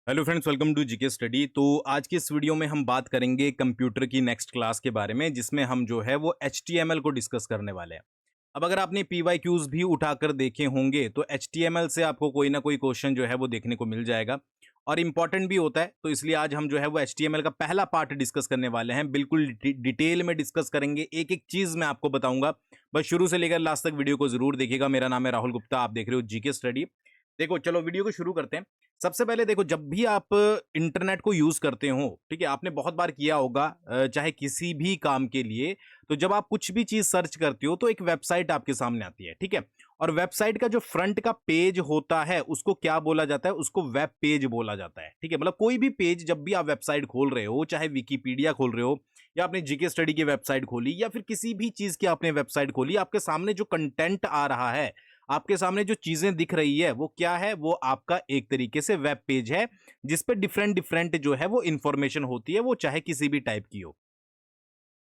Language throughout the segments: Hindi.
Hello friends, welcome to GK study. तो आज की इस वीडियो में हम बात करेंगे कंप्यूटर की नेक्स्ट क्लास के बारे में, जिसमें हम जो है वो HTML को डिस्कस करने वाले हैं। अब अगर आपने PYQs भी उठाकर देखे होंगे तो HTML से आपको कोई ना कोई क्वेश्चन जो है वो देखने को मिल जाएगा और इम्पॉर्टेंट भी होता है। तो इसलिए आज हम जो है वो HTML का पहला पार्ट डिस्कस करने वाले हैं। बिल्कुल डिटेल में डिस्कस करेंगे, एक एक चीज़ मैं आपको बताऊंगा। बस शुरू से लेकर लास्ट तक वीडियो को जरूर देखिएगा। मेरा नाम है राहुल गुप्ता, आप देख रहे हो जीके स्टडी। देखो, चलो वीडियो को शुरू करते हैं। सबसे पहले देखो, जब भी आप इंटरनेट को यूज करते हो, ठीक है, आपने बहुत बार किया होगा, चाहे किसी भी काम के लिए। तो जब आप कुछ भी चीज सर्च करते हो तो एक वेबसाइट आपके सामने आती है, ठीक है। और वेबसाइट का जो फ्रंट का पेज होता है उसको क्या बोला जाता है? उसको वेब पेज बोला जाता है, ठीक है। मतलब कोई भी पेज जब भी आप वेबसाइट खोल रहे हो, चाहे विकीपीडिया खोल रहे हो या आपने जीके स्टडी की वेबसाइट खोली या फिर किसी भी चीज की आपने वेबसाइट खोली, आपके सामने जो कंटेंट आ रहा है, आपके सामने जो चीजें दिख रही है, वो क्या है? वो आपका एक तरीके से वेब पेज है, जिस पे डिफरेंट डिफरेंट जो है वो इंफॉर्मेशन होती है, वो चाहे किसी भी टाइप की हो।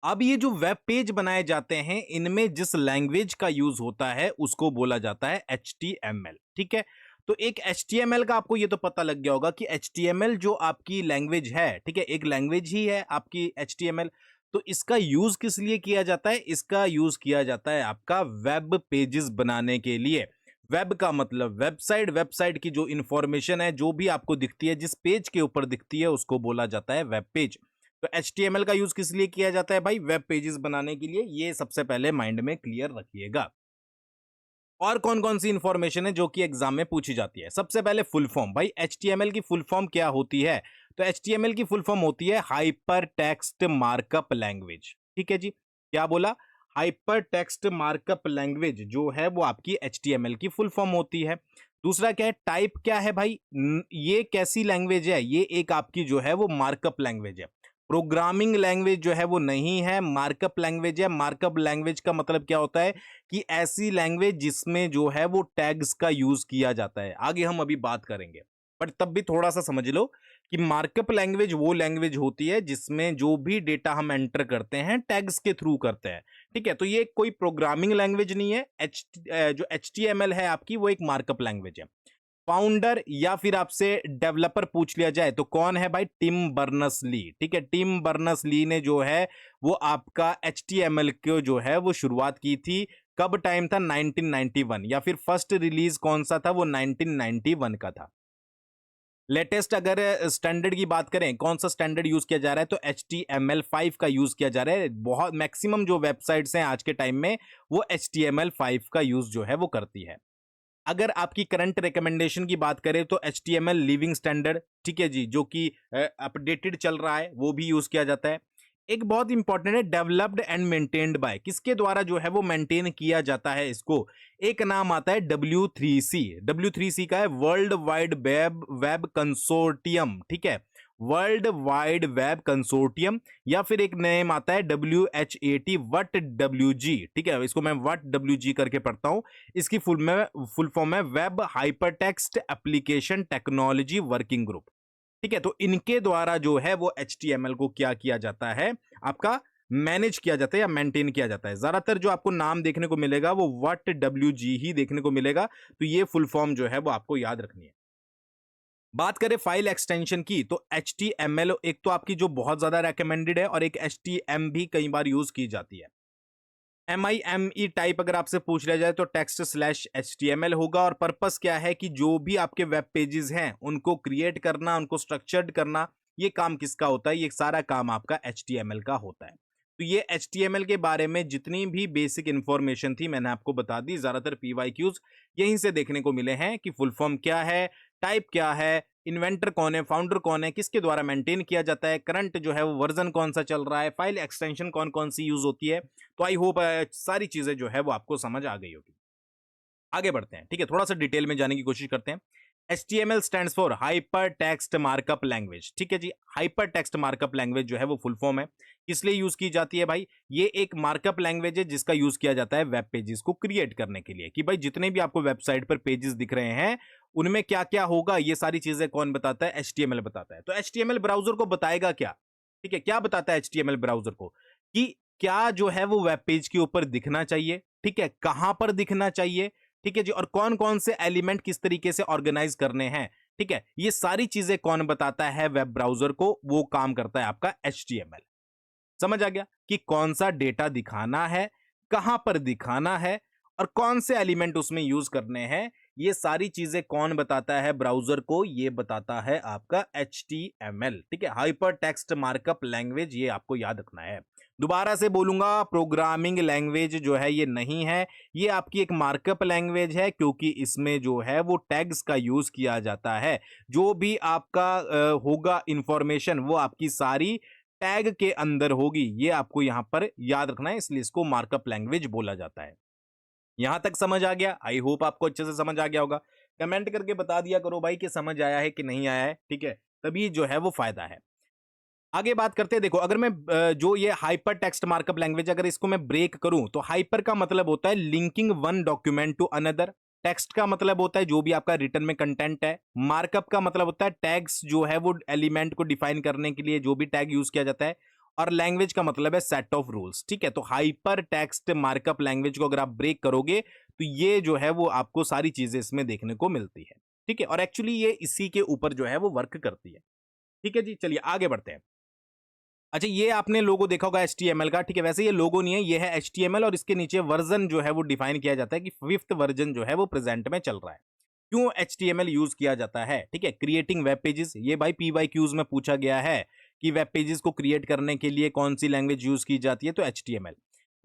अब ये जो वेब पेज बनाए जाते हैं, इनमें जिस लैंग्वेज का यूज होता है उसको बोला जाता है HTML, ठीक है। तो एक HTML का आपको ये तो पता लग गया होगा कि HTML जो आपकी लैंग्वेज है, ठीक है, एक लैंग्वेज ही है आपकी HTML। तो इसका यूज किस लिए किया जाता है? इसका यूज किया जाता है आपका वेब पेजेस बनाने के लिए। वेब का मतलब वेबसाइट, वेबसाइट की जो इंफॉर्मेशन है, जो भी आपको दिखती है, जिस पेज के ऊपर दिखती है, उसको बोला जाता है वेब पेज। तो HTML का यूज किस लिए किया जाता है भाई? वेब पेजेस बनाने के लिए। ये सबसे पहले माइंड में क्लियर रखिएगा। और कौन कौन सी इंफॉर्मेशन है जो कि एग्जाम में पूछी जाती है? सबसे पहले फुल फॉर्म। भाई HTML की फुल फॉर्म क्या होती है? तो HTML की फुल फॉर्म होती है हाइपर टेक्स्ट मार्कअप लैंग्वेज, ठीक है जी। क्या बोला? हाइपर टेक्स्ट मार्कअप लैंग्वेज जो है वो आपकी HTML की फुल फॉर्म होती है। दूसरा क्या है? टाइप क्या है भाई? ये कैसी लैंग्वेज है? ये एक आपकी जो है वो मार्कअप लैंग्वेज है। प्रोग्रामिंग लैंग्वेज जो है वो नहीं है, मार्कअप लैंग्वेज है। मार्कअप लैंग्वेज का मतलब क्या होता है? कि ऐसी लैंग्वेज जिसमें जो है वो टैग्स का यूज किया जाता है। आगे हम अभी बात करेंगे, बट तब भी थोड़ा सा समझ लो कि मार्कअप लैंग्वेज वो लैंग्वेज होती है जिसमें जो भी डेटा हम एंटर करते हैं टैग्स के थ्रू करते हैं, ठीक है। तो ये कोई प्रोग्रामिंग लैंग्वेज नहीं है। जो HTML है आपकी, वो एक मार्कअप लैंग्वेज है। फाउंडर या फिर आपसे डेवलपर पूछ लिया जाए तो कौन है भाई? टिम बर्नर्स ली, ठीक है। टिम बर्नर्स ली ने जो है वो आपका HTML को जो है वो शुरुआत की थी। कब टाइम था? 1991। या फिर फर्स्ट रिलीज कौन सा था? वो 1991 का था। लेटेस्ट अगर स्टैंडर्ड की बात करें, कौन सा स्टैंडर्ड यूज किया जा रहा है? तो HTML5 का यूज किया जा रहा है। बहुत मैक्सिमम जो वेबसाइट्स हैं आज के टाइम में, वो HTML5 का यूज जो है वो करती है। अगर आपकी करंट रिकमेंडेशन की बात करें तो HTML लिविंग स्टैंडर्ड, ठीक है जी, जो कि अपडेटेड चल रहा है, वो भी यूज किया जाता है। एक बहुत इंपॉर्टेंट है, डेवलप्ड एंड मेंटेन्ड बाय। किसके द्वारा जो है वो मेंटेन किया जाता है इसको? एक नाम आता है W3C। W3C का है वर्ल्ड वाइड वेब कंसोर्टियम, ठीक है। World wide web consortium. या फिर एक नेम आता है WHAT, वट WG, ठीक है। इसको मैं वट WG करके पढ़ता हूं। इसकी फुल फॉर्म है web hypertext application technology working group, ठीक है। तो इनके द्वारा जो है वो HTML को क्या किया जाता है? आपका मैनेज किया जाता है या मेंटेन किया जाता है। ज्यादातर जो आपको नाम देखने को मिलेगा वो वट WG ही देखने को मिलेगा। तो ये फुल फॉर्म जो है वो आपको याद रखनी है। बात करें फाइल एक्सटेंशन की, तो HTML एक तो आपकी जो बहुत ज्यादा रेकमेंडेड है, और एक HTM भी कई बार यूज की जाती है। MIME टाइप अगर आपसे पूछ लिया जाए तो text/HTML होगा। और पर्पस क्या है? कि जो भी आपके वेब पेजेस हैं उनको क्रिएट करना, उनको स्ट्रक्चर्ड करना, ये काम किसका होता है? ये सारा काम आपका HTML का होता है। तो ये HTML के बारे में जितनी भी बेसिक इंफॉर्मेशन थी मैंने आपको बता दी। ज्यादातर PYQs यहीं से देखने को मिले हैं कि फुल फॉर्म क्या है, टाइप क्या है, इन्वेंटर कौन है, फाउंडर कौन है, किसके द्वारा मेंटेन किया जाता है, करंट जो है वो वर्जन कौन सा चल रहा है, फाइल एक्सटेंशन कौन कौन सी यूज होती है। तो आई होप सारी चीजें जो है वो आपको समझ आ गई होगी। आगे बढ़ते हैं, ठीक है, थोड़ा सा डिटेल में जाने की कोशिश करते हैं। HTML stands for hyper text markup language, ठीक है जी। हाइपर टेक्स्ट मार्कअप लैंग्वेज जो है वो फुल फॉर्म है। किस लिए यूज की जाती है भाई? ये एक मार्कअप लैंग्वेज है जिसका यूज किया जाता है वेब पेजेस को क्रिएट करने के लिए। कि भाई जितने भी आपको वेबसाइट पर पेजेस दिख रहे हैं उनमें क्या क्या होगा, ये सारी चीजें कौन बताता है? HTML बताता है। तो HTML ब्राउजर को बताएगा क्या? ठीक है, क्या बताता है HTML ब्राउजर को? कि क्या जो है वो वेब पेज के ऊपर दिखना चाहिए, ठीक है, कहां पर दिखना चाहिए, ठीक है जी, और कौन कौन से एलिमेंट किस तरीके से ऑर्गेनाइज करने हैं। ठीक है, ये सारी चीजें कौन बताता है वेब ब्राउजर को? वो काम करता है आपका HTML। समझ आ गया कि कौन सा डेटा दिखाना है, कहां पर दिखाना है और कौन से एलिमेंट उसमें यूज करने हैं। ये सारी चीजें कौन बताता है ब्राउजर को? ये बताता है आपका HTML। ठीक है, हाइपर टेक्स्ट मार्कअप लैंग्वेज, ये आपको याद रखना है। दोबारा से बोलूंगा, प्रोग्रामिंग लैंग्वेज जो है ये नहीं है, ये आपकी एक मार्कअप लैंग्वेज है, क्योंकि इसमें जो है वो टैग्स का यूज किया जाता है। जो भी आपका होगा इंफॉर्मेशन, वो आपकी सारी टैग के अंदर होगी। ये आपको यहां पर याद रखना है, इसलिए इसको मार्कअप लैंग्वेज बोला जाता है। यहां तक समझ आ गया? आई होप आपको अच्छे से समझ आ गया होगा। कमेंट करके बता दिया करो भाई कि समझ आया है कि नहीं आया है, ठीक है, तभी जो है वो फायदा है। आगे बात करते हैं। देखो, अगर मैं जो ये हाइपर टेक्स्ट मार्कअप लैंग्वेज, अगर इसको मैं ब्रेक करूं तो हाइपर का मतलब होता है linking one document to another. Text का मतलब होता है जो भी आपका रिटर्न में कंटेंट है। मार्कअप का मतलब होता है टैग्स जो है वो एलिमेंट को डिफाइन करने के लिए जो भी टैग यूज किया जाता है। और लैंग्वेज का मतलब है सेट ऑफ रूल्स। ठीक है, तो हाइपर टेक्स्ट मार्कअप लैंग्वेज को अगर आप ब्रेक करोगे तो ये जो है वो आपको सारी चीजें इसमें देखने को मिलती है। ठीक है, और एक्चुअली ये इसी के ऊपर जो है वो वर्क करती है। ठीक है जी, चलिए आगे बढ़ते हैं। अच्छा, ये आपने लोगो देखा होगा HTML का। ठीक है, वैसे ये लोगो नहीं है, ये है HTML और इसके नीचे वर्जन जो है वो डिफाइन किया जाता है कि 5th वर्जन जो है वो प्रेजेंट में चल रहा है। क्यों HTML यूज किया जाता है? ठीक है, क्रिएटिंग वेब पेजेस, ये भाई PYQs में पूछा गया है कि वेब पेजेस को क्रिएट करने के लिए कौन सी लैंग्वेज यूज की जाती है, तो HTML।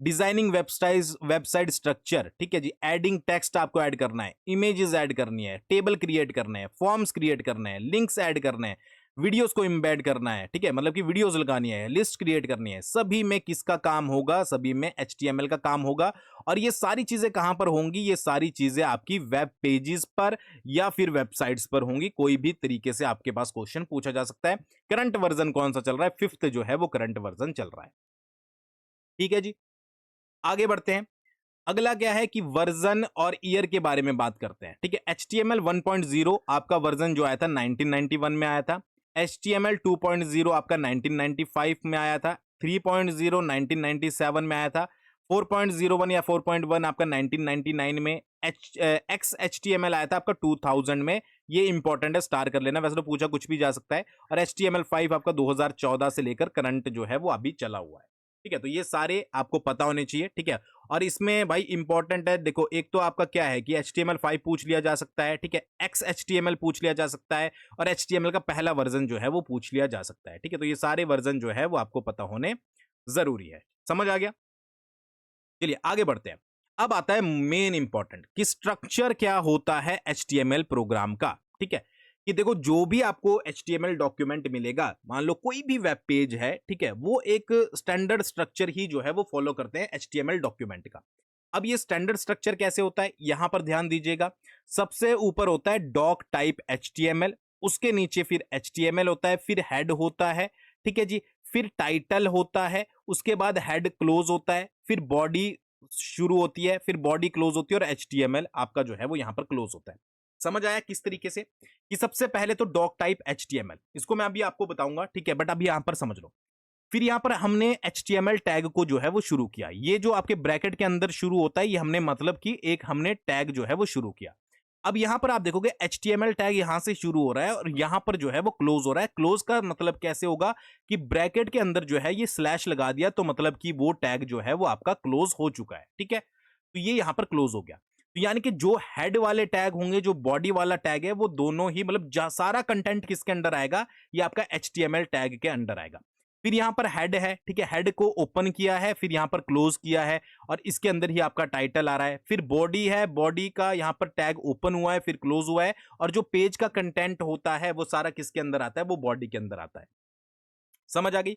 डिजाइनिंग वेबसाइट स्ट्रक्चर, ठीक है जी, एडिंग टेक्स्ट आपको ऐड करना है, इमेजेस ऐड करनी है, टेबल क्रिएट करने हैं, फॉर्म्स क्रिएट करने हैं, लिंक्स ऐड करने हैं, वीडियोस को एम्बेड करना है। ठीक है, मतलब कि वीडियोस लगानी है, लिस्ट क्रिएट करनी है, सभी में किसका काम होगा? सभी में HTML का काम होगा। और ये सारी चीजें कहां पर होंगी? ये सारी चीजें आपकी वेब पेजेस पर या फिर वेबसाइट्स पर होंगी। कोई भी तरीके से आपके पास क्वेश्चन पूछा जा सकता है। करंट वर्जन कौन सा चल रहा है? 5th जो है वो करंट वर्जन चल रहा है। ठीक है जी, आगे बढ़ते हैं। अगला क्या है कि वर्जन और ईयर के बारे में बात करते हैं। ठीक है, HTML 1.0 आपका वर्जन जो आया था 1991 में आया था। HTML 2.0 आपका 1995 में आया था। 3.0 1997 में आया था। 4.01 या 4.1 आपका 1999 में। XHTML आया था आपका 2000 में। ये इंपॉर्टेंट है, स्टार कर लेना, वैसे तो पूछा कुछ भी जा सकता है। और HTML5 आपका 2014 से लेकर करंट जो है वो अभी चला हुआ है। ठीक है, तो ये सारे आपको पता होने चाहिए। ठीक है, और इसमें भाई इंपॉर्टेंट है, देखो, एक तो आपका क्या है कि HTML5 पूछ लिया जा सकता है। ठीक है, XHTML पूछ लिया जा सकता है और HTML का पहला वर्जन जो है वो पूछ लिया जा सकता है। ठीक है, तो ये सारे वर्जन जो है वो आपको पता होने जरूरी है। समझ आ गया? चलिए आगे बढ़ते हैं। अब आता है मेन इंपॉर्टेंट कि स्ट्रक्चर क्या होता है HTML प्रोग्राम का। ठीक है, कि देखो, जो भी आपको HTML डॉक्यूमेंट मिलेगा, मान लो कोई भी वेब पेज है, ठीक है, वो एक स्टैंडर्ड स्ट्रक्चर ही जो है वो फॉलो करते हैं HTML डॉक्यूमेंट का। अब ये स्टैंडर्ड स्ट्रक्चर कैसे होता है, यहां पर ध्यान दीजिएगा। सबसे ऊपर होता है डॉक टाइप HTML, उसके नीचे फिर HTML होता है, फिर हेड होता है। ठीक है जी, फिर टाइटल होता है, उसके बाद हेड क्लोज होता है, फिर बॉडी शुरू होती है, फिर बॉडी क्लोज होती है और HTML आपका जो है वो यहां पर क्लोज होता है। समझ आया किस तरीके से? कि सबसे पहले तो डॉक टाइप HTML, इसको मैं अभी आपको बताऊंगा। ठीक है, बट अभी यहां पर समझ लो। फिर यहां पर हमने HTML टैग को जो है वो शुरू किया। ये जो आपके ब्रैकेट के अंदर शुरू होता है, ये हमने मतलब कि एक हमने टैग जो है वो शुरू किया। अब यहां पर आप देखोगे HTML टैग यहां से शुरू हो रहा है और यहां पर जो है वो क्लोज हो रहा है। क्लोज का मतलब कैसे होगा कि ब्रैकेट के अंदर जो है ये स्लैश लगा दिया, तो मतलब कि वो टैग जो है वो आपका क्लोज हो चुका है। ठीक है, तो ये यहां पर क्लोज हो गया। तो यानी कि जो हेड वाले टैग होंगे, जो बॉडी वाला टैग है, वो दोनों ही मतलब सारा कंटेंट किसके अंडर आएगा? ये आपका HTML टैग के अंडर आएगा। फिर यहां पर हेड है, ठीक है, हेड को ओपन किया है, फिर यहां पर क्लोज किया है और इसके अंदर ही आपका टाइटल आ रहा है। फिर बॉडी है, बॉडी का यहां पर टैग ओपन हुआ है, फिर क्लोज हुआ है और जो पेज का कंटेंट होता है वो सारा किसके अंदर आता है? वो बॉडी के अंदर आता है। समझ आ गई?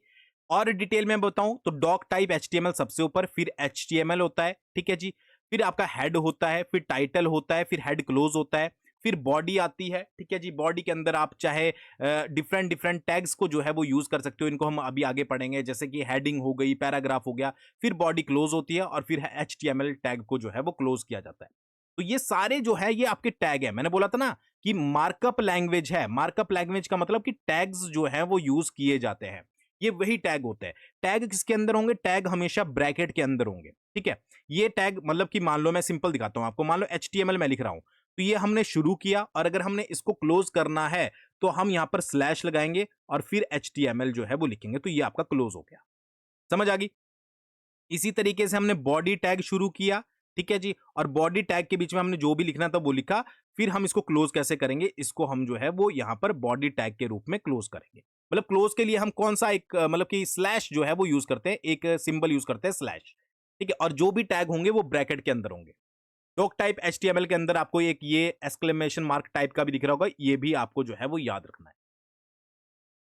और डिटेल में बताऊं तो डॉक टाइप HTML सबसे ऊपर, फिर HTML होता है। ठीक है जी, फिर आपका हेड होता है, फिर टाइटल होता है, फिर हेड क्लोज होता है, फिर बॉडी आती है। ठीक है जी, बॉडी के अंदर आप चाहे डिफरेंट डिफरेंट टैग्स को जो है वो यूज कर सकते हो। इनको हम अभी आगे पढ़ेंगे, जैसे कि हेडिंग हो गई, पैराग्राफ हो गया। फिर बॉडी क्लोज होती है और फिर HTML टैग को जो है वो क्लोज किया जाता है। तो ये सारे जो है ये आपके टैग है। मैंने बोला था ना कि मार्कअप लैंग्वेज है। मार्कअप लैंग्वेज का मतलब कि टैग्स जो है वो यूज किए जाते हैं। ये वही टैग होते हैं। टैग किसके अंदर होंगे? टैग हमेशा ब्रैकेट के अंदर होंगे। ठीक है, ये टैग मतलब कि मान लो मैं सिंपल दिखाता हूं आपको। मान लो HTML मैं लिख रहा हूं, तो ये हमने शुरू किया, और अगर हमने इसको क्लोज करना है तो हम यहां पर स्लैश लगाएंगे और फिर HTML जो है वो लिखेंगे, तो ये आपका क्लोज हो गया। समझ आ गई? इसी तरीके से हमने बॉडी टैग शुरू किया, ठीक है जी, और बॉडी टैग के बीच में हमने जो भी लिखना था वो लिखा। फिर हम इसको क्लोज कैसे करेंगे, इसको हम जो है वो यहां पर बॉडी टैग के रूप में क्लोज करेंगे। मतलब क्लोज के लिए हम कौन सा एक मतलब कि स्लैश जो है वो यूज करते हैं, एक सिंबल यूज करते हैं स्लैश, ठीक है, और जो भी टैग होंगे वो ब्रैकेट के अंदर होंगे। डॉक टाइप HTML के अंदर आपको एक ये एक्सक्लेमेशन मार्क टाइप का भी दिख रहा होगा, ये भी आपको जो है वो याद रखना है।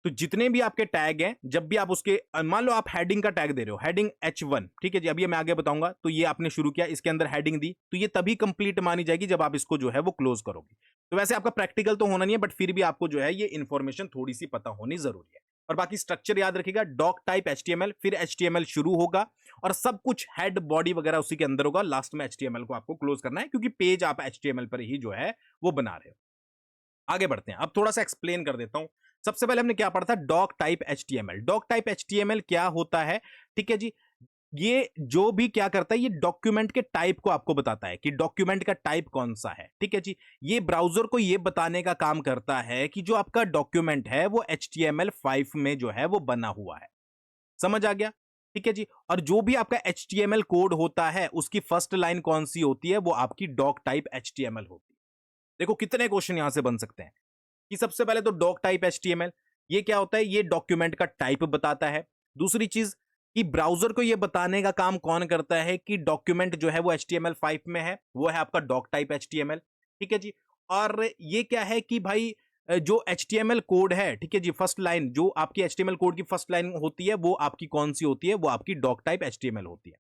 तो जितने भी आपके टैग हैं, जब भी आप उसके मान लो आप हेडिंग का टैग दे रहे हो, हेडिंग H1, ठीक है जी, अभी मैं आगे बताऊंगा। तो ये आपने शुरू किया, इसके अंदर हेडिंग दी, तो ये तभी कंप्लीट मानी जाएगी जब आप इसको जो है वो क्लोज करोगे। तो वैसे आपका प्रैक्टिकल तो होना नहीं है, बट फिर भी आपको जो है ये इंफॉर्मेशन थोड़ी सी पता होनी जरूरी है। और बाकी स्ट्रक्चर याद रखिएगा, डॉक टाइप HTML, फिर HTML शुरू होगा और सब कुछ हेड बॉडी वगैरह उसी के अंदर होगा। लास्ट में HTML को आपको क्लोज करना है, क्योंकि पेज आप HTML पर ही जो है वो बना रहे हो। आगे बढ़ते हैं, अब थोड़ा सा एक्सप्लेन कर देता हूं। सबसे पहले हमने क्या पढ़ा था, doc type HTML। Doc type HTML क्या होता है, ठीक है जी, ये जो भी क्या करता है, ये डॉक्यूमेंट के टाइप को आपको बताता है कि डॉक्यूमेंट का टाइप कौन सा है, ठीक है जी। ये ब्राउजर को ये बताने का काम करता है कि जो आपका डॉक्यूमेंट है वो HTML5 में जो है वो बना हुआ है। समझ आ गया? ठीक है जी। और जो भी आपका HTML कोड होता है उसकी फर्स्ट लाइन कौन सी होती है, वो आपकी डॉक टाइप HTML होती है। देखो कितने क्वेश्चन यहां से बन सकते हैं कि सबसे पहले तो डॉक टाइप HTML, ये क्या होता है, ये डॉक्यूमेंट का टाइप बताता है। दूसरी चीज कि ब्राउजर को ये बताने का काम कौन करता है कि डॉक्यूमेंट जो है वो HTML5 में है, वो है आपका डॉक टाइप HTML, ठीक है जी। और ये क्या है कि भाई जो HTML कोड है, ठीक है जी, फर्स्ट लाइन जो आपकी HTML कोड की फर्स्ट लाइन होती है वो आपकी कौन सी होती है, वो आपकी डॉक टाइप HTML होती है।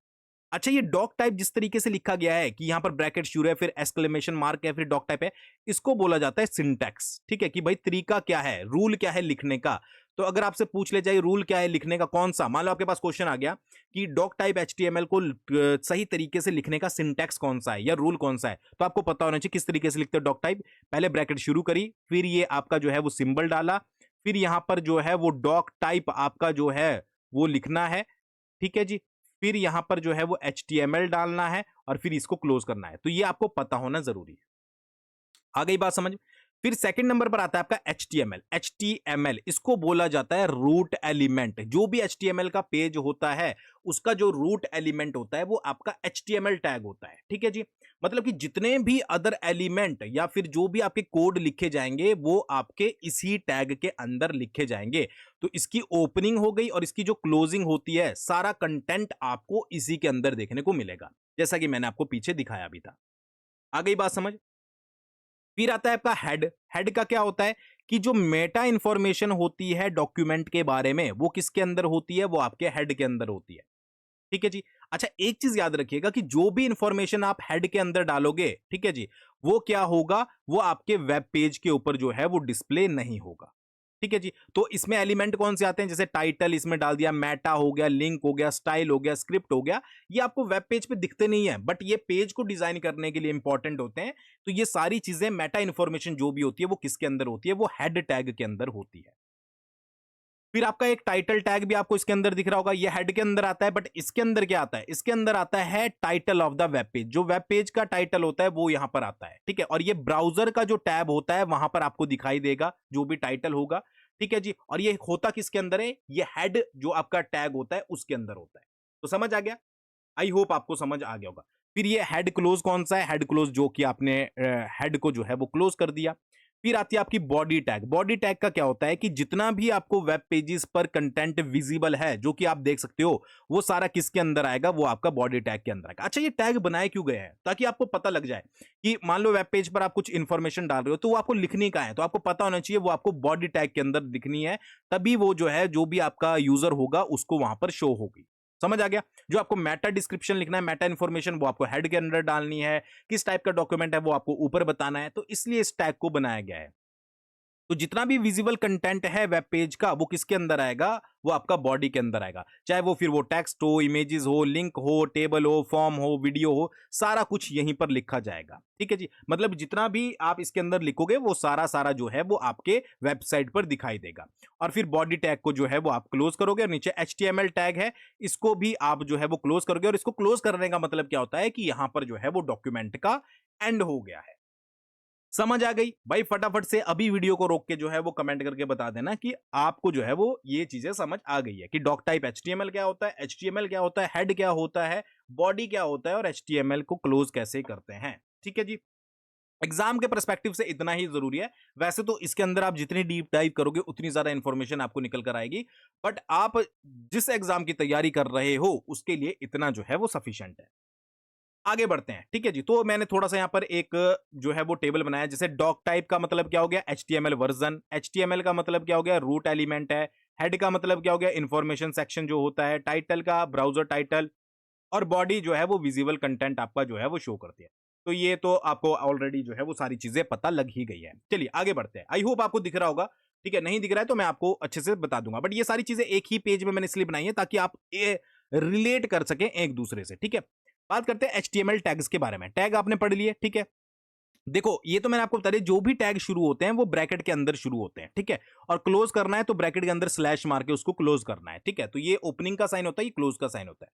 अच्छा, ये डॉक टाइप जिस तरीके से लिखा गया है कि यहां पर ब्रैकेट शुरू है, फिर एक्सक्लेमेशन मार्क है, फिर डॉक टाइप है, इसको बोला जाता है सिंटैक्स। ठीक है, कि भाई तरीका क्या है, रूल क्या है लिखने का। तो अगर आपसे पूछ ले जाए रूल क्या है लिखने का, कौन सा, मान लो आपके पास क्वेश्चन आ गया कि डॉक टाइप HTML को सही तरीके से लिखने का सिंटैक्स कौन सा है या रूल कौन सा है, तो आपको पता होना चाहिए किस तरीके से लिखते हो डॉक टाइप। पहले ब्रैकेट शुरू करी, फिर ये आपका जो है वो सिंबल डाला, फिर यहां पर जो है वो डॉक टाइप आपका जो है वो लिखना है, ठीक है जी। फिर यहां पर जो है वो HTML डालना है और फिर इसको क्लोज करना है। तो ये आपको पता होना जरूरी है। आ गई बात समझ? फिर सेकंड नंबर पर आता है आपका HTML। HTML इसको बोला जाता है रूट एलिमेंट। जो भी HTML का पेज होता है उसका जो रूट एलिमेंट होता है वो आपका HTML टैग होता है, ठीक है जी। मतलब कि जितने भी अदर एलिमेंट या फिर जो भी आपके कोड लिखे जाएंगे वो आपके इसी टैग के अंदर लिखे जाएंगे। तो इसकी ओपनिंग हो गई और इसकी जो क्लोजिंग होती है, सारा कंटेंट आपको इसी के अंदर देखने को मिलेगा, जैसा कि मैंने आपको पीछे दिखाया भी था। आ गई बात समझ? फिर आता है आपका हेड। हेड का क्या होता है कि जो मेटा इंफॉर्मेशन होती है डॉक्यूमेंट के बारे में वो किसके अंदर होती है, वो आपके हेड के अंदर होती है, ठीक है जी। अच्छा, एक चीज याद रखिएगा कि जो भी इंफॉर्मेशन आप हेड के अंदर डालोगे, ठीक है जी, वो क्या होगा, वो आपके वेब पेज के ऊपर जो है वो डिस्प्ले नहीं होगा, ठीक है जी। तो इसमें एलिमेंट कौन से आते हैं, जैसे टाइटल इसमें डाल दिया, मेटा हो गया, लिंक हो गया, स्टाइल हो गया, स्क्रिप्ट हो गया। ये आपको वेब पेज पे दिखते नहीं है, बट ये पेज को डिजाइन करने के लिए इंपॉर्टेंट होते हैं। तो ये सारी चीजें मेटा इंफॉर्मेशन जो भी होती है वो किसके अंदर होती है, वो हेड टैग के अंदर होती है। फिर आपका एक टाइटल टैग भी आपको इसके अंदर दिख रहा होगा, ये हेड के अंदर आता है, बट इसके अंदर क्या आता है, इसके अंदर आता है title of the web page. जो वेब पेज का टाइटल होता है वो यहां पर आता है, ठीक है। और ये ब्राउजर का जो टैब होता है वहां पर आपको दिखाई देगा जो भी टाइटल होगा, ठीक है जी। और ये होता किसके अंदर है, ये हेड जो आपका टैग होता है उसके अंदर होता है। तो समझ आ गया? आई होप आपको समझ आ गया होगा। फिर ये हेड क्लोज कौन सा है, हेड क्लोज जो कि आपने हेड को जो है वो क्लोज कर दिया। फिर आती है आपकी बॉडी टैग। बॉडी टैग का क्या होता है कि जितना भी आपको वेब पेजेस पर कंटेंट विजिबल है जो कि आप देख सकते हो, वो सारा किसके अंदर आएगा, वो आपका बॉडी टैग के अंदर आएगा। अच्छा, ये टैग बनाए क्यों गए हैं, ताकि आपको पता लग जाए कि मान लो वेब पेज पर आप कुछ इंफॉर्मेशन डाल रहे हो तो वो आपको लिखनी का है, तो आपको पता होना चाहिए वो आपको बॉडी टैग के अंदर दिखनी है, तभी वो जो है जो भी आपका यूजर होगा उसको वहां पर शो होगी। समझ आ गया? जो आपको मेटा डिस्क्रिप्शन लिखना है, मेटा इंफॉर्मेशन, वो आपको हेड के अंदर डालनी है, किस टाइप का डॉक्यूमेंट है वो आपको ऊपर बताना है, तो इसलिए इस टैग को बनाया गया है। तो जितना भी विजिबल कंटेंट है वेब पेज का वो किसके अंदर आएगा, वो आपका बॉडी के अंदर आएगा। चाहे वो फिर वो टेक्स्ट हो, इमेजेस हो, लिंक हो, टेबल हो, फॉर्म हो, वीडियो हो, सारा कुछ यहीं पर लिखा जाएगा, ठीक है जी। मतलब जितना भी आप इसके अंदर लिखोगे वो सारा सारा जो है वो आपके वेबसाइट पर दिखाई देगा। और फिर बॉडी टैग को जो है वो आप क्लोज करोगे, और नीचे HTML टैग है, इसको भी आप जो है वो क्लोज करोगे। और इसको क्लोज करने का मतलब क्या होता है कि यहां पर जो है वो डॉक्यूमेंट का एंड हो गया है। समझ आ गई भाई? फटाफट से अभी वीडियो को रोक के जो है वो कमेंट करके बता देना कि आपको जो है वो ये चीजें समझ आ गई है कि डॉक टाइप एचटीएमएल क्या होता है, एचटीएमएल क्या होता है, हेड क्या होता है, बॉडी क्या होता है और एचटीएमएल को क्लोज कैसे करते हैं। ठीक है जी। एग्जाम के पर्सपेक्टिव से इतना ही जरूरी है। वैसे तो इसके अंदर आप जितनी डीप डाइव करोगे उतनी ज्यादा इंफॉर्मेशन आपको निकल कर आएगी, बट आप जिस एग्जाम की तैयारी कर रहे हो उसके लिए इतना जो है वो सफिशिएंट है। आगे बढ़ते हैं। ठीक है जी। तो मैंने थोड़ा सा यहां पर एक जो है वो टेबल बनाया, जैसे डॉक टाइप का मतलब क्या हो गया, एचटीएमएल वर्जन। एचटीएमएल का मतलब क्या हो गया, रूट एलिमेंट है। हेड का मतलब क्या हो गया, इंफॉर्मेशन सेक्शन जो होता है। टाइटल का ब्राउजर टाइटल। और बॉडी जो है वो विजिबल कंटेंट आपका जो है वो शो करती है। तो ये तो आपको ऑलरेडी जो है वो सारी चीजें पता लग ही गई है। चलिए आगे बढ़ते हैं। आई होप आपको दिख रहा होगा। ठीक है, नहीं दिख रहा है तो मैं आपको अच्छे से बता दूंगा, बट ये सारी चीजें एक ही पेज में मैंने इसलिए बनाई है ताकि आप रिलेट कर सकें एक दूसरे से। ठीक है, बात करते हैं एचटीएमएल टैग्स के बारे में। टैग आपने पढ़ लिए। ठीक है, देखो ये तो मैंने आपको बता दिया, जो भी टैग शुरू होते हैं वो ब्रैकेट के अंदर शुरू होते हैं। ठीक है, और क्लोज करना है तो ब्रैकेट के अंदर स्लैश मार के उसको क्लोज करना है। ठीक है, तो ये ओपनिंग का साइन होता है, ये क्लोज का साइन होता है।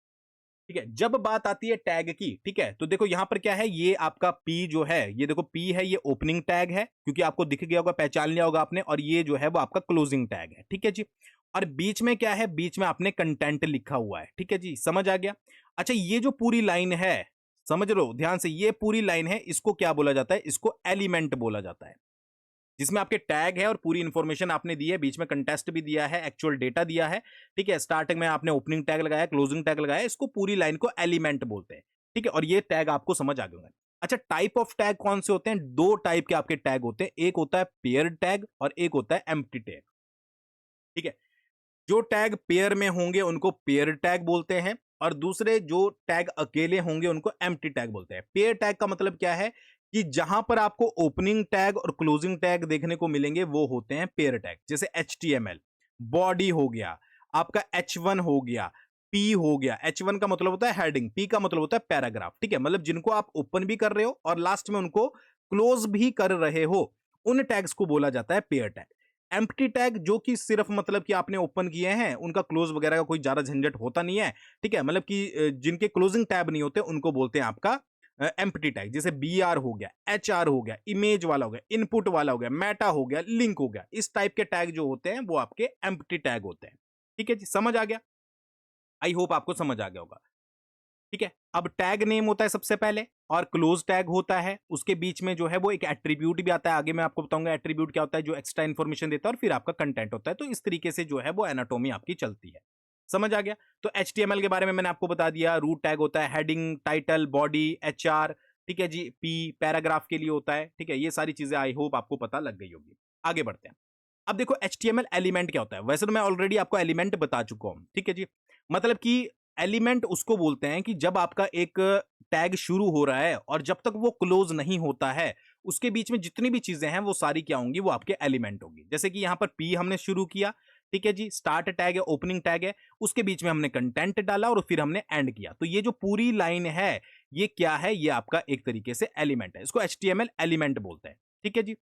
ठीक है, जब बात आती है टैग की, ठीक है, तो देखो यहां पर क्या है, ये आपका पी जो है, ये देखो पी है, ये ओपनिंग टैग है क्योंकि आपको दिख गया होगा, पहचान लिया होगा आपने, और ये जो है वो आपका क्लोजिंग टैग है। ठीक है जी। और बीच में क्या है, बीच में आपने कंटेंट लिखा हुआ है। ठीक है जी, समझ आ गया। अच्छा, ये जो पूरी लाइन है, समझ लो ध्यान से, ये पूरी लाइन है, इसको क्या बोला जाता है, इसको एलिमेंट बोला जाता है, जिसमें आपके टैग है और पूरी इंफॉर्मेशन आपने दी है, बीच में कंटेस्ट भी दिया है, एक्चुअल डेटा दिया है। ठीक है, स्टार्टिंग में आपने ओपनिंग टैग लगाया, क्लोजिंग टैग लगाया, इसको पूरी लाइन को एलिमेंट बोलते हैं। ठीक है, और ये टैग आपको समझ आ गए। अच्छा, टाइप ऑफ टैग कौन से होते हैं, दो टाइप के आपके टैग होते हैं, एक होता है पेयर टैग और एक होता है एम्प्टी टैग। ठीक है, जो टैग पेयर में होंगे उनको पेयर टैग बोलते हैं, और दूसरे जो टैग अकेले होंगे उनको एम्प्टी टैग बोलते हैं। पेयर टैग का मतलब क्या है कि जहां पर आपको ओपनिंग टैग और क्लोजिंग टैग देखने को मिलेंगे वो होते हैं पेयर टैग। जैसे HTML बॉडी हो गया, आपका H1 हो गया, P हो गया। H1 का मतलब होता है हेडिंग, P का मतलब होता है पैराग्राफ। ठीक है, मतलब जिनको आप ओपन भी कर रहे हो और लास्ट में उनको क्लोज भी कर रहे हो, उन टैग्स को बोला जाता है पेयर टैग। एम्प्टी टैग जो कि सिर्फ मतलब कि आपने ओपन किए हैं, उनका क्लोज वगैरह का कोई ज्यादा झंझट होता नहीं है। ठीक है, मतलब कि जिनके क्लोजिंग टैब नहीं होते उनको बोलते हैं आपका एम्प्टी टैग। जैसे BR हो गया, HR हो गया, इमेज वाला हो गया, इनपुट वाला हो गया, मेटा हो गया, लिंक हो गया, इस टाइप के टैग जो होते हैं वो आपके एम्प्टी टैग होते हैं। ठीक है जी, समझ आ गया? आई होप आपको समझ आ गया होगा। ठीक है, अब टैग नेम होता है सबसे पहले, और क्लोज टैग होता है, उसके बीच में जो है वो एक एट्रीब्यूट भी आता है। आगे मैं आपको बताऊंगा एट्रीब्यूट क्या होता है, जो एक्स्ट्रा इन्फॉर्मेशन देता है, और फिर आपका कंटेंट होता है। तो इस तरीके से जो है वो एनाटॉमी आपकी चलती है। समझ आ गया? तो HTML के बारे में मैंने आपको बता दिया, रूट टैग होता है, हेडिंग, टाइटल, बॉडी, HR। ठीक है जी, P पैराग्राफ के लिए होता है। ठीक है, ये सारी चीजें आई होप आपको पता लग गई होगी। आगे बढ़ते हैं। अब देखो HTML एलिमेंट क्या होता है। वैसे तो मैं ऑलरेडी आपको एलिमेंट बता चुका हूं। ठीक है जी, मतलब कि एलिमेंट उसको बोलते हैं कि जब आपका एक टैग शुरू हो रहा है और जब तक वो क्लोज नहीं होता है, उसके बीच में जितनी भी चीजें हैं वो सारी क्या होंगी, वो आपके एलिमेंट होंगी। जैसे कि यहां पर पी हमने शुरू किया, ठीक है जी, स्टार्ट टैग है, ओपनिंग टैग है, उसके बीच में हमने कंटेंट डाला और फिर हमने एंड किया। तो ये जो पूरी लाइन है ये क्या है, ये आपका एक तरीके से एलिमेंट है, इसको HTML एलिमेंट बोलते हैं। ठीक है जी,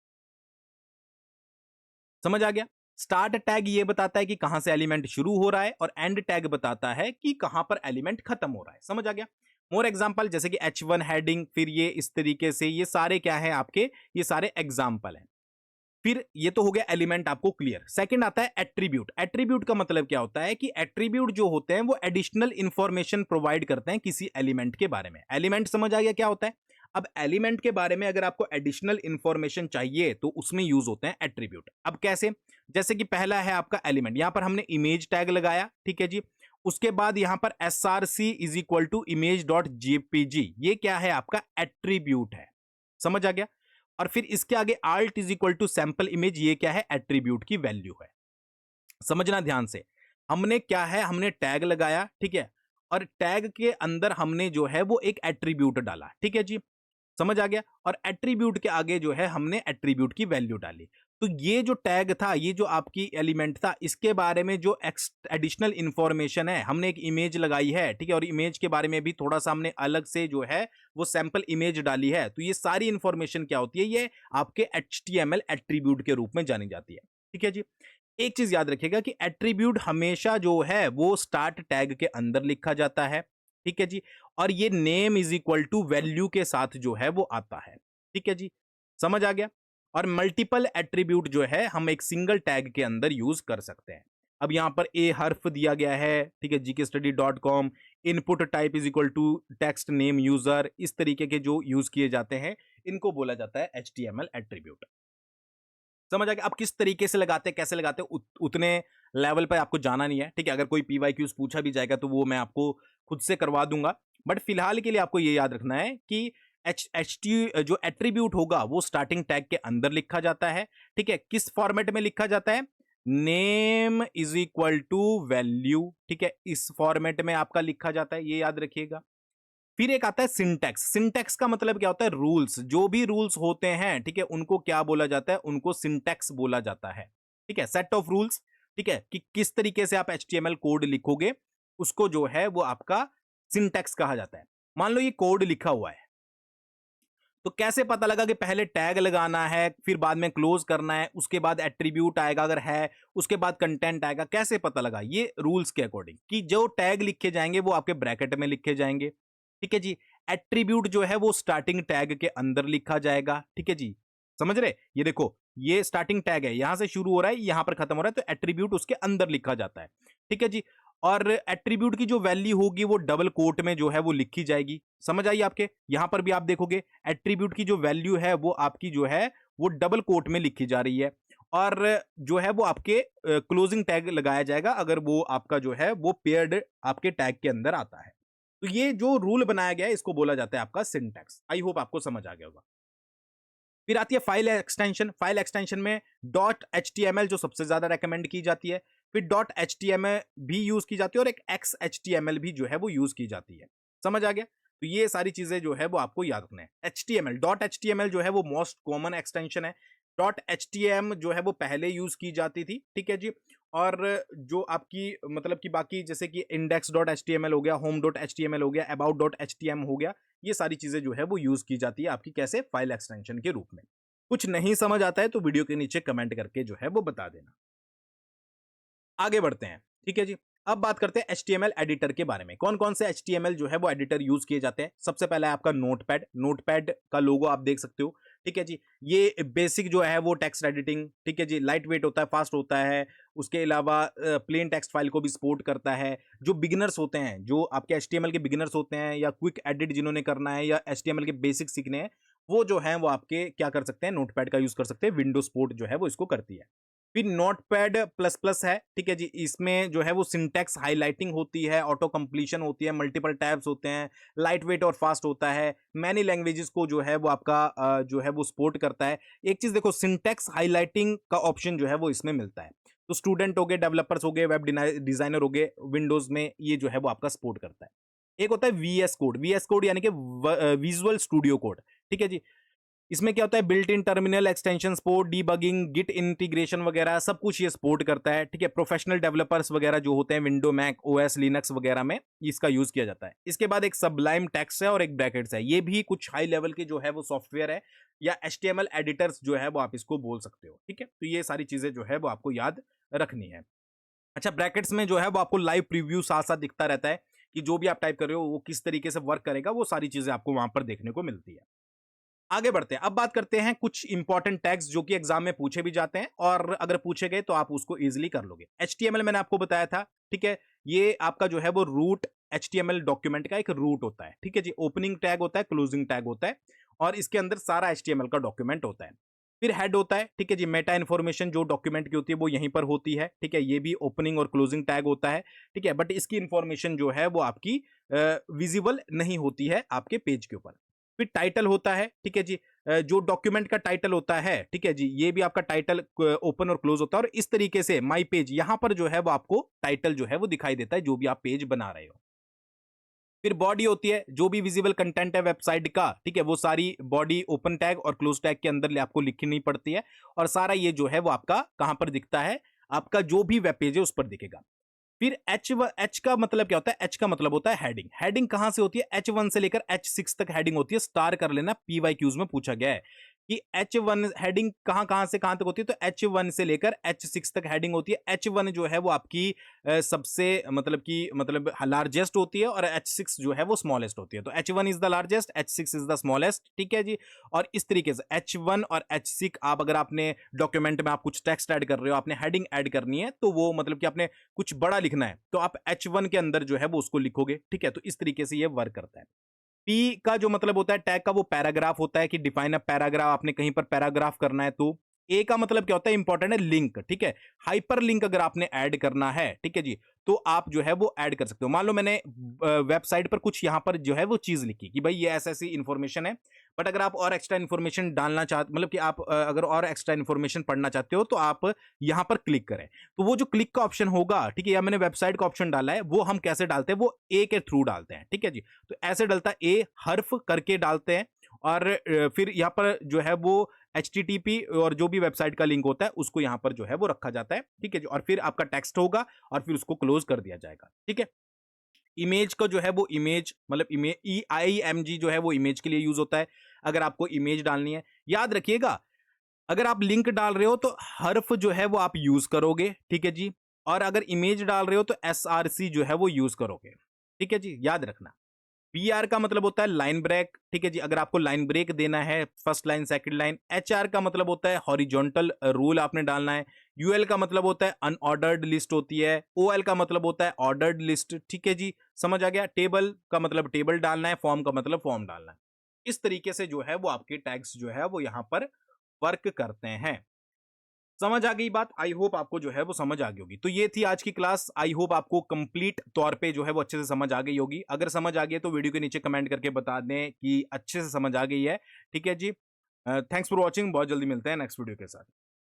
समझ आ गया? स्टार्ट टैग ये बताता है कि कहां से एलिमेंट शुरू हो रहा है, और एंड टैग बताता है कि कहां पर एलिमेंट खत्म हो रहा है। समझ आ गया? मोर एग्जांपल, जैसे कि H1 हेडिंग, फिर ये इस तरीके से, ये सारे क्या है आपके, ये सारे एग्जांपल हैं। फिर ये तो हो गया एलिमेंट आपको क्लियर। सेकंड आता है एट्रीब्यूट। एट्रीब्यूट का मतलब क्या होता है कि एट्रीब्यूट जो होते हैं वो एडिशनल इंफॉर्मेशन प्रोवाइड करते हैं किसी एलिमेंट के बारे में। एलिमेंट समझ आ गया क्या होता है? अब एलिमेंट के बारे में अगर आपको एडिशनल इंफॉर्मेशन चाहिए तो उसमें यूज होते हैं एट्रीब्यूट। अब कैसे? जैसे कि पहला है आपका एलिमेंट, यहां पर हमने इमेज टैग लगाया, ठीक है जी। उसके बाद यहां पर src is equal to image dot JPG, ये क्या है आपका एट्रीब्यूट है। समझ आ गया? और फिर इसके आगे alt is equal to sample image, ये क्या है, एट्रीब्यूट की वैल्यू है। समझना ध्यान से, हमने क्या है, हमने टैग लगाया, ठीक है, और टैग के अंदर हमने जो है वो एक एट्रीब्यूट डाला। ठीक है जी, समझ आ गया? और एट्रीब्यूट के आगे जो है हमने एट्रीब्यूट की वैल्यू डाली। तो ये जो टैग था, ये जो आपकी एलिमेंट था, इसके बारे में जो एडिशनल इंफॉर्मेशन है, हमने एक इमेज लगाई है, ठीक है, और इमेज के बारे में भी थोड़ा सा हमने अलग से जो है वो सैंपल इमेज डाली है। तो ये सारी इंफॉर्मेशन क्या होती है, ये आपके HTML एट्रीब्यूट के रूप में जानी जाती है। ठीक है जी, एक चीज याद रखिएगा कि एट्रीब्यूट हमेशा जो है वो स्टार्ट टैग के अंदर लिखा जाता है। ठीक है जी, और ये name is equal to value के साथ जो है वो आता है। ठीक है जी, समझ आ गया। और मल्टीपल एट्रीब्यूट जो है हम एक सिंगल टैग के अंदर यूज कर सकते हैं। अब यहां पर ए हर्फ दिया गया है, ठीक है, gkstudy.com, input type is equal to text name user, इस तरीके के जो यूज किए जाते हैं इनको बोला जाता है HTML एट्रीब्यूट। समझ आ गया। अब किस तरीके से लगाते हैं, कैसे लगाते हैं, उतने लेवल पर आपको जाना नहीं है, ठीक है। अगर कोई PYQs पूछा भी जाएगा तो वो मैं आपको खुद से करवा दूंगा, बट फिलहाल के लिए आपको ये याद रखना है कि जो एट्रीब्यूट होगा वो स्टार्टिंग टैग के अंदर लिखा जाता है, ठीक है। किस फॉर्मेट में लिखा जाता है, name is equal to value, ठीक है, इस फॉर्मेट में आपका लिखा जाता है, ये याद रखिएगा। फिर एक आता है सिंटैक्स। सिंटैक्स का मतलब क्या होता है, रूल्स, जो भी रूल्स होते हैं, ठीक है, उनको क्या बोला जाता है, उनको सिंटैक्स बोला जाता है, ठीक है, सेट ऑफ रूल्स, ठीक है, कि किस तरीके से आप HTML कोड लिखोगे उसको जो है वो आपका सिंटैक्स कहा जाता है। मान लो ये कोड लिखा हुआ है, तो कैसे पता लगा कि पहले टैग लगाना है, फिर बाद में क्लोज करना है, उसके बाद एट्रीब्यूट आएगा अगर है, उसके बाद कंटेंट आएगा, कैसे पता लगा, ये रूल्स के अकॉर्डिंग कि जो टैग लिखे जाएंगे वो आपके ब्रैकेट में लिखे जाएंगे, ठीक है जी। एट्रीब्यूट जो है वो स्टार्टिंग टैग के अंदर लिखा जाएगा, ठीक है जी, समझ रहे। ये देखो, ये स्टार्टिंग टैग है, यहां से शुरू हो रहा है, यहां पर खत्म हो रहा है, तो एट्रीब्यूट उसके अंदर लिखा जाता है, ठीक है जी। और एट्रीब्यूट की जो वैल्यू होगी वो डबल कोट में जो है वो लिखी जाएगी। समझ आई आपके, यहां पर भी आप देखोगे एट्रीब्यूट की जो वैल्यू है वो आपकी जो है वो डबल कोट में लिखी जा रही है, और जो है वो आपके क्लोजिंग टैग लगाया जाएगा अगर वो आपका जो है वो पेयर्ड आपके टैग के अंदर आता है। तो ये जो रूल बनाया गया है इसको बोला जाता है आपका सिंटैक्स। आई होप आपको समझ आ गया होगा। फिर आती है फाइल एक्सटेंशन। फाइल एक्सटेंशन में डॉट HTML जो सबसे ज्यादा रेकमेंड की जाती है, फिर डॉट HTML भी यूज की जाती है, और एक XHTML भी जो है वो यूज की जाती है। समझ आ गया। तो ये सारी चीजें जो है वो आपको याद रखना है। HTML, डॉट HTML जो है वो मोस्ट कॉमन एक्सटेंशन है। डॉट HTML जो है वो पहले यूज की जाती थी, ठीक है जी। और जो आपकी मतलब कि बाकी जैसे कि इंडेक्स डॉट HTML हो गया, होम डॉट HTML हो गया, अबाउट डॉट HTML हो गया, ये सारी चीजें जो है वो यूज की जाती है आपकी कैसे, फाइल एक्सटेंशन के रूप में। कुछ नहीं समझ आता है तो वीडियो के नीचे कमेंट करके जो है वो बता देना। आगे बढ़ते हैं, ठीक है जी। अब बात करते हैं HTML एडिटर के बारे में। कौन कौन से HTML जो है वो एडिटर यूज किए जाते हैं। सबसे पहला है आपका नोटपैड। नोटपैड का लोगो आप देख सकते हो, ठीक है जी। ये बेसिक जो है वो टेक्स्ट एडिटिंग, ठीक है जी, लाइट वेट होता है, फास्ट होता है। उसके अलावा प्लेन टेक्स्ट फाइल को भी सपोर्ट करता है। जो बिगिनर्स होते हैं, जो आपके HTML के बिगिनर्स होते हैं, या क्विक एडिट जिन्होंने करना है, या HTML के बेसिक सीखने हैं, वो जो है वो आपके क्या कर सकते हैं, नोटपैड का यूज कर सकते हैं। विंडो सपोर्ट जो है वो इसको करती है। फिर नोटपैड प्लस प्लस है, ठीक है जी। इसमें जो है वो सिंटैक्स हाईलाइटिंग होती है, ऑटो कंप्लीशन होती है, मल्टीपल टैब्स होते हैं, लाइट वेट और फास्ट होता है, मैनी लैंग्वेजेस को जो है वो आपका जो है वो सपोर्ट करता है। एक चीज देखो, सिंटैक्स हाईलाइटिंग का ऑप्शन जो है वो इसमें मिलता है। तो स्टूडेंट हो गए, डेवलपर्स हो गए, वेब डिजाइनर हो गए, विंडोज में ये जो है वो आपका सपोर्ट करता है। एक होता है VS कोड। VS कोड यानी कि विजुअल स्टूडियो कोड, ठीक है जी। इसमें क्या होता है, built in terminal extension support, debugging, git integration वगैरह सब कुछ ये सपोर्ट करता है, ठीक है। प्रोफेशनल डेवलपर्स वगैरह जो होते हैं विंडो, मैक OS, लिनक्स वगैरह में इसका यूज किया जाता है। इसके बाद एक सबलाइम टेक्स्ट है और एक ब्रैकेट्स है। ये भी कुछ हाई लेवल के जो है वो सॉफ्टवेयर है, या HTML एडिटर्स जो है वो आप इसको बोल सकते हो, ठीक है। तो ये सारी चीजें जो है वो आपको याद रखनी है। अच्छा, ब्रैकेट्स में जो है वो आपको लाइव प्रीव्यू साथ साथ दिखता रहता है कि जो भी आप टाइप कर रहे हो वो किस तरीके से वर्क करेगा, वो सारी चीजें आपको वहां पर देखने को मिलती है। आगे बढ़ते हैं। अब बात करते हैं कुछ इंपॉर्टेंट टैग्स जो कि एग्जाम में पूछे भी जाते हैं, और अगर पूछे गए तो आप उसको इजीली कर लोगे। HTML मैंने आपको बताया था, ठीक है। ये आपका जो है वो रूट, HTML डॉक्यूमेंट का एक रूट होता है, ठीक है जी। ओपनिंग टैग होता है, क्लोजिंग टैग होता है, और इसके अंदर सारा HTML का डॉक्यूमेंट होता है। फिर हेड होता है, ठीक है जी। मेटा इन्फॉर्मेशन जो डॉक्यूमेंट की होती है वो यहीं पर होती है, ठीक है। ये भी ओपनिंग और क्लोजिंग टैग होता है, ठीक है। बट इसकी इंफॉर्मेशन जो है वो आपकी विजिबल नहीं होती है आपके पेज के ऊपर। फिर टाइटल होता है, ठीक है जी। जो डॉक्यूमेंट का टाइटल होता है, ठीक है जी, ये भी आपका टाइटल ओपन और क्लोज होता है, और इस तरीके से माई पेज यहां पर जो है वो आपको टाइटल जो है वो दिखाई देता है, जो भी आप पेज बना रहे हो। फिर बॉडी होती है, जो भी विजिबल कंटेंट है वेबसाइट का, ठीक है, वो सारी बॉडी ओपन टैग और क्लोज टैग के अंदर आपको लिखनी पड़ती है, और सारा ये जो है वो आपका कहां पर दिखता है, आपका जो भी वेब पेज है उस पर दिखेगा। फिर एच का मतलब क्या होता है, एच का मतलब होता है हेडिंग। हेडिंग कहां से होती है, H1 से लेकर H6 तक हेडिंग होती है। स्टार कर लेना, PYQs में पूछा गया है। कि H1 हेडिंग कहाँ से कहाँ तक होती है, तो H1 से लेकर H6 तक हेडिंग होती है। H1 जो है वो आपकी सबसे मतलब लार्जेस्ट होती है और H6 जो है वो स्मॉलेस्ट होती है। तो H1 is the largest, H6 is the smallest, ठीक है जी। और इस तरीके से H1 और H6 आप अगर आपने डॉक्यूमेंट में आप कुछ टेक्स्ट ऐड कर रहे हो, आपने हेडिंग ऐड करनी है, तो वो मतलब कि आपने कुछ बड़ा लिखना है तो आप H1 के अंदर जो है वो उसको लिखोगे, ठीक है। तो इस तरीके से ये वर्क करता है। पी का जो मतलब होता है टैग का, वो पैराग्राफ होता है कि डिफाइन अ पैराग्राफ, आपने कहीं पर पैराग्राफ करना है तो। ए का मतलब क्या होता है, इंपॉर्टेंट है, लिंक, ठीक है। हाइपर लिंक अगर आपने ऐड करना है, ठीक है जी, तो आप जो है वो ऐड कर सकते हो। मान लो मैंने वेबसाइट पर कुछ यहां पर जो है वो चीज लिखी कि भाई ये ऐसी ऐसी इंफॉर्मेशन है, बट अगर आप और एक्स्ट्रा इन्फॉर्मेशन डालना चाहते, मतलब कि आप अगर और एक्स्ट्रा इन्फॉर्मेशन पढ़ना चाहते हो तो आप यहां पर क्लिक करें। तो वो जो क्लिक का ऑप्शन होगा, ठीक है, या मैंने वेबसाइट का ऑप्शन डाला है, वो हम कैसे डालते हैं, वो ए के थ्रू डालते हैं, ठीक है जी। तो ऐसे डलता है, ए हर्फ करके डालते हैं और फिर यहाँ पर जो है वो HTTP और जो भी वेबसाइट का लिंक होता है उसको यहाँ पर जो है वो रखा जाता है, ठीक है जी। और फिर आपका टेक्स्ट होगा और फिर उसको क्लोज कर दिया जाएगा, ठीक है। इमेज का जो है वो इमेज मतलब इमेज IMG जो है वो इमेज के लिए यूज होता है। अगर आपको इमेज डालनी है, याद रखिएगा, अगर आप लिंक डाल रहे हो तो हर्फ जो है वो आप यूज करोगे, ठीक है जी। और अगर इमेज डाल रहे हो तो SRC जो है वो यूज करोगे, ठीक है जी, याद रखना। PR का मतलब होता है लाइन ब्रेक, ठीक है जी, अगर आपको लाइन ब्रेक देना है, first line second line. HR का मतलब होता है हॉरिजॉन्टल रूल आपने डालना है। UL का मतलब होता है अनऑर्डर्ड लिस्ट होती है। OL का मतलब होता है ऑर्डर्ड लिस्ट, ठीक है जी, समझ आ गया। टेबल का मतलब टेबल डालना है, फॉर्म का मतलब फॉर्म डालना है। इस तरीके से जो है वो आपके टैग्स जो है वो यहाँ पर वर्क करते हैं। समझ आ गई बात? आई होप आपको जो है वो समझ आ गई होगी। तो ये थी आज की क्लास। आई होप आपको कंप्लीट तौर पे जो है वो अच्छे से समझ आ गई होगी। अगर समझ आ गई है तो वीडियो के नीचे कमेंट करके बता दें कि अच्छे से समझ आ गई है, ठीक है जी। Thanks for watching. बहुत जल्दी मिलते हैं नेक्स्ट वीडियो के साथ।